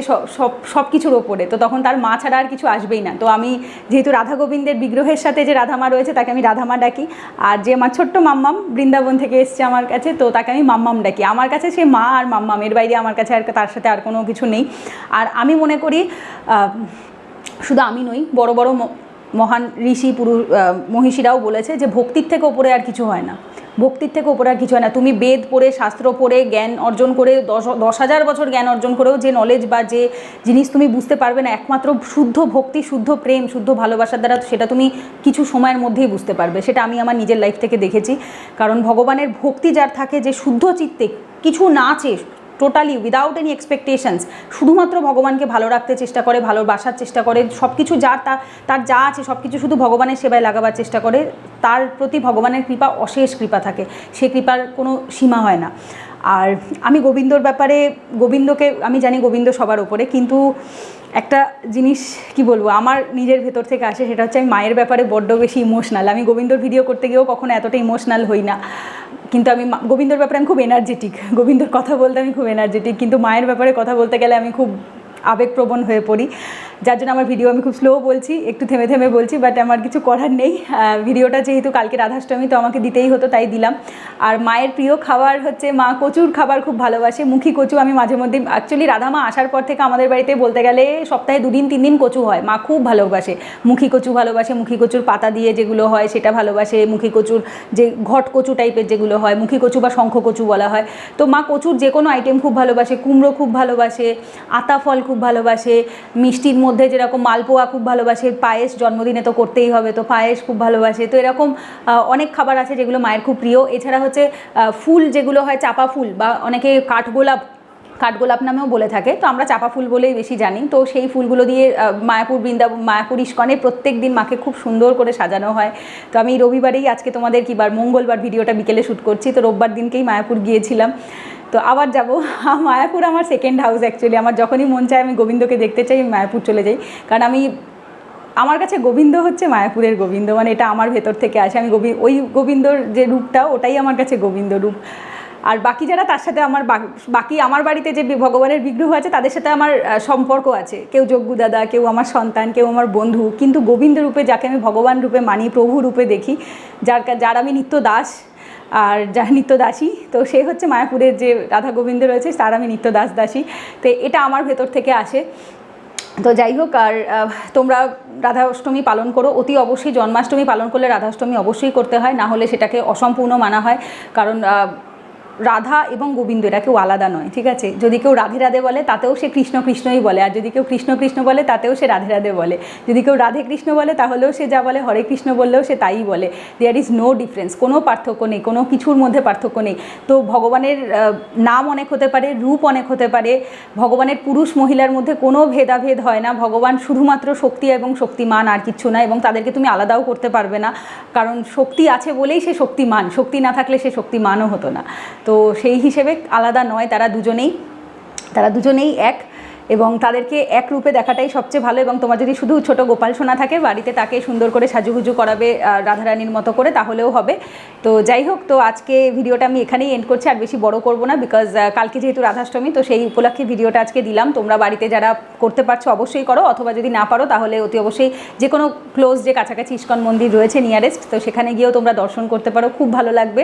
সব কিছুর ওপরে। তো তখন তার মা ছাড়া আর কিছু আসবেই না। তো আমি যেহেতু রাধা গোবিন্দের বিগ্রহের সাথে যে রাধামা রয়েছে তাকে আমি রাধামা ডাকি। আর যে আমার ছোট্ট মাম্মাম বৃন্দাবন থেকে এসছে আমার কাছে, তো তাকে আমি মাম্মাম ডাকি। আমার কাছে সে মা আর মাম্মাম, এর বাইরে আমার কাছে আর তার সাথে আর কোনো কিছু নেই। আর আমি মনে করি শুধু আমি নই, বড় বড় মহান ঋষি মহিষীরাও বলেছে যে ভক্তির থেকে ওপরে আর কিছু হয় না, ভক্তির থেকে ওপরে আর কিছু হয় না। তুমি বেদ পড়ে, শাস্ত্র পড়ে, জ্ঞান অর্জন করে, 10,000 বছর জ্ঞান অর্জন করেও যে নলেজ বা যে জিনিস তুমি বুঝতে পারবে না, একমাত্র শুদ্ধ ভক্তি, শুদ্ধ প্রেম, শুদ্ধ ভালোবাসার দ্বারা সেটা তুমি কিছু সময়ের মধ্যেই বুঝতে পারবে। সেটা আমি আমার নিজের লাইফ থেকে দেখেছি। কারণ ভগবানের ভক্তি যার থাকে, যে শুদ্ধ চিত্তে কিছু না চেয়ে, টোটালি উইদাউট এনি এক্সপেকটেশনস, শুধুমাত্র ভগবানকে ভালো রাখতে চেষ্টা করে, ভালোবাসার চেষ্টা করে, সব কিছু তার যা আছে সব কিছু শুধু ভগবানের সেবায় লাগাবার চেষ্টা করে, তার প্রতি ভগবানের কৃপা, অশেষ কৃপা থাকে, সে কৃপার কোনো সীমা হয় না। আর আমি গোবিন্দর ব্যাপারে, গোবিন্দকে আমি জানি গোবিন্দ সবার ওপরে, কিন্তু একটা জিনিস কি বলবো আমার নিজের ভেতর থেকে আসে, সেটা হচ্ছে আমি মায়ের ব্যাপারে বড্ড বেশি ইমোশনাল। আমি গোবিন্দর ভিডিও করতে গিয়েও কখনো এতটা ইমোশনাল হই না, কিন্তু আমি গোবিন্দর ব্যাপারে আমি খুব এনার্জেটিক, গোবিন্দর কথা বলতে আমি খুব এনার্জেটিক, কিন্তু মায়ের ব্যাপারে কথা বলতে গেলে আমি খুব আবেগপ্রবণ হয়ে পড়ি। যার জন্য আমার ভিডিও আমি খুব স্লো বলছি, একটু থেমে থেমে বলছি, বাট আমার কিছু করার নেই। ভিডিওটা যেহেতু কালকে রাধাষ্টমী, তো আমাকে দিতেই হতো, তাই দিলাম। আর মায়ের প্রিয় খাবার হচ্ছে, মা কচুর খাবার খুব ভালোবাসে, মুখী কচু। আমি মাঝে মধ্যে, অ্যাকচুয়ালি রাধামা আসার পর থেকে আমাদের বাড়িতে বলতে গেলে সপ্তাহে 2 দিন 3 দিন কচু হয়। মা খুব ভালোবাসে মুখী কচু, ভালোবাসে মুখী কচুর পাতা দিয়ে যেগুলো হয় সেটা ভালোবাসে, মুখী কচুর যে ঘট কচু টাইপের যেগুলো হয়, মুখী কচু বা শঙ্খ কচু বলা হয়। তো মা কচুর যে কোনো আইটেম খুব ভালোবাসে, কুমড়ো খুব ভালোবাসে, আতা ফল খুব ভালোবাসে, মিষ্টির মধ্যে যেরকম মালপোয়া খুব ভালোবাসে, পায়েস জন্মদিনে তো করতেই হবে, তো পায়েস খুব ভালোবাসে। তো এরকম অনেক খাবার আছে যেগুলো মায়ের খুব প্রিয়। এছাড়া হচ্ছে ফুল যেগুলো হয়, চাপা ফুল বা অনেকে কাঠগোলাপ নামেও বলে থাকে, তো আমরা চাপা ফুল বলেই বেশি জানি। তো সেই ফুলগুলো দিয়ে মায়াপুর ইস্কনে প্রত্যেক দিন মাকে খুব সুন্দর করে সাজানো হয়। তো আমি রবিবারেই, আজকে তোমাদের কি বার, মঙ্গলবার, ভিডিওটা বিকেলে শ্যুট করছি, তো রোববার দিনকেই মায়াপুর গিয়েছিলাম। তো আবার যাব। মায়াপুর আমার সেকেন্ড হাউস অ্যাকচুয়ালি। আমার যখনই মন চায় আমি গোবিন্দকে দেখতে চাই, আমি মায়াপুর চলে যাই। কারণ আমার কাছে গোবিন্দ হচ্ছে মায়াপুরের গোবিন্দ, মানে এটা আমার ভেতর থেকে আসে। আমি ওই গোবিন্দর যে রূপটা, ওটাই আমার কাছে গোবিন্দ রূপ। আর বাকি যারা, তার সাথে আমার বাকি আমার বাড়িতে যে ভগবানের বিগ্রহ আছে তাদের সাথে আমার সম্পর্ক আছে। কেউ যজ্ঞু দাদা, কেউ আমার সন্তান, কেউ আমার বন্ধু। কিন্তু গোবিন্দ রূপে, যাকে আমি ভগবান রূপে মানি, প্রভু রূপে দেখি, যার আমি নিত্য দাস আর যার নিত্য দাসী, তো সে হচ্ছে মায়াপুরের যে রাধা গোবিন্দ রয়েছে, তার আমি নিত্য দাসী। তো এটা আমার ভেতর থেকে আসে। তো যাই হোক, আর তোমরা রাধাষ্টমী পালন করো, অতি অবশ্যই। জন্মাষ্টমী পালন করলে রাধাষ্টমী অবশ্যই করতে হয়, না হলে সেটাকে অসম্পূর্ণ মানা হয়। কারণ রাধা এবং গোবিন্দ এরা কেউ আলাদা নয়, ঠিক আছে? যদি কেউ রাধে রাধে বলে তাতেও সে কৃষ্ণ কৃষ্ণই বলে, আর যদি কেউ কৃষ্ণ কৃষ্ণ বলে তাতেও সে রাধে রাধে বলে। যদি কেউ রাধে কৃষ্ণ বলে তাহলেও সে যা বলে, হরে কৃষ্ণ বললেও সে তাই বলে। দেয়ার ইজ নো ডিফারেন্স, কোনো পার্থক্য নেই, কোনো কিছুর মধ্যে পার্থক্য নেই। তো ভগবানের নাম অনেক হতে পারে, রূপ অনেক হতে পারে, ভগবানের পুরুষ মহিলার মধ্যে কোনো ভেদাভেদ হয় না। ভগবান শুধুমাত্র শক্তি এবং শক্তিমান, আর কিচ্ছু না। এবং তাদেরকে তুমি আলাদাও করতে পারবে না, কারণ শক্তি আছে বলেই সে শক্তিমান, শক্তি না থাকলে সে শক্তিমানও হতো না। তো সেই হিসেবে আলাদা নয়, তারা দুজনেই এক, এবং তাদেরকে এক রূপে দেখাটাই সবচেয়ে ভালো। এবং তোমার যদি শুধু ছোট গোপাল সোনা থাকে বাড়িতে, তাকে সুন্দর করে সাজুগুজু করাবে রাধারানীর মতো করে, তাহলেও হবে। তো যাই হোক, তো আজকে ভিডিওটা আমি এখানেই এন্ড করছি, আর বেশি বড় করব না, বিকজ কালকে যেহেতু রাধাষ্টমী, তো সেই উপলক্ষে ভিডিওটা আজকে দিলাম। তোমরা বাড়িতে যারা করতে পারছো অবশ্যই করো, অথবা যদি না পারো তাহলে অতি অবশ্যই যে কোনো ক্লোজ, যে কাছাকাছি ইস্কন মন্দির রয়েছে নিয়ারেস্ট, তো সেখানে গিয়েও তোমরা দর্শন করতে পারো, খুব ভালো লাগবে।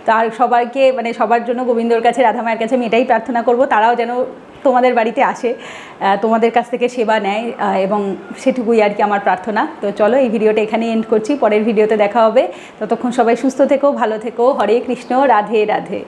তার সবাইকে, মানে সবার জন্য গোবিন্দর কাছে, রাধা মায়ের কাছে আমি এটাই প্রার্থনা করব, তারাও যেন তোমাদের বাড়িতে আসে, তোমাদের কাছ থেকে সেবা নেয়, এবং সেটুকুই আর কি আমার প্রার্থনা। তো চলো, এই ভিডিওটা এখানেই এন্ড করছি, পরের ভিডিওতে দেখা হবে। ততক্ষণ সবাই সুস্থ থেকো, ভালো থেকো। হরে কৃষ্ণ, রাধে রাধে।